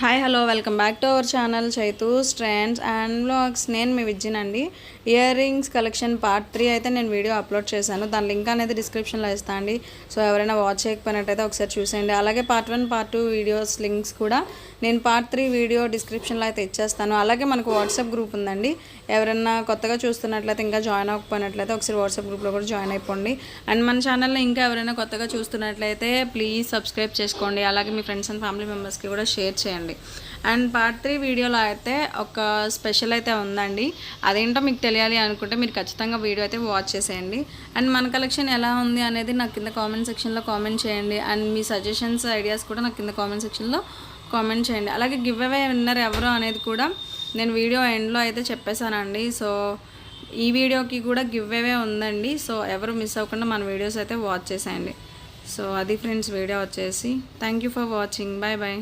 Hi hello welcome back to our channel Chaitu's trends and vlogs. నేను మీ విజ్జినండి. Ear rings collection part 3 అయితే నేను video upload చేశాను. దాని link అనేది డిస్క్రిప్షన్లో ఇస్తాను అండి. సో ఎవరైనా వాచ్ చేయకపోయినట్టయితే ఒకసారి చూసేయండి. అలాగే పార్ట్ 1 పార్ట్ 2 వీడియోస్ లింక్స్ కూడా నేను పార్ట్ 3 వీడియో డిస్క్రిప్షన్లో అయితే ఇచ్చేస్తాను. అలాగే మనకు వాట్సాప్ గ్రూప్ ఉందండి. ఎవరైనా కొత్తగా చూస్తున్నట్లయితే ఇంకా జాయిన్ అవ్వకపోయినట్లయితే ఒకసారి వాట్సాప్ గ్రూప్లో కూడా జాయిన్ అయిపోండి. అండ్ మన ఛానల్లో ఇంకా ఎవరైనా కొత్తగా చూస్తున్నట్లయితే ప్లీజ్ సబ్స్క్రైబ్ చేసుకోండి. అలాగే మీ ఫ్రెండ్స్ అండ్ ఫ్యామిలీ మెంబర్స్కి కూడా షేర్ చేయండి. అండ్ పార్ట్ 3 వీడియోలో అయితే ఒక స్పెషల్ అయితే ఉందండి. అదేంటో మీకు తెలియాలి అనుకుంటే మీరు ఖచ్చితంగా వీడియో అయితే వాచ్ చేసేయండి. అండ్ మన కలెక్షన్ ఎలా ఉంది అనేది నాకు కింద కామెంట్ సెక్షన్లో కామెంట్ చేయండి. అండ్ మీ సజెషన్స్ ఐడియాస్ కూడా నాకు కింద కామెంట్ సెక్షన్లో కామెంట్ చేయండి. అలాగే గివ్ అవే విన్నర్ ఎవరు అనేది కూడా నేను వీడియో ఎండ్లో అయితే చెప్పేశానండి. సో ఈ వీడియోకి కూడా గివ్ అవే ఉందండి. సో ఎవరు మిస్ అవ్వకుండా మన వీడియోస్ అయితే వాచ్ చేసేయండి. సో అది ఫ్రెండ్స్ వీడియో వచ్చేసి thank you for watching. Bye bye.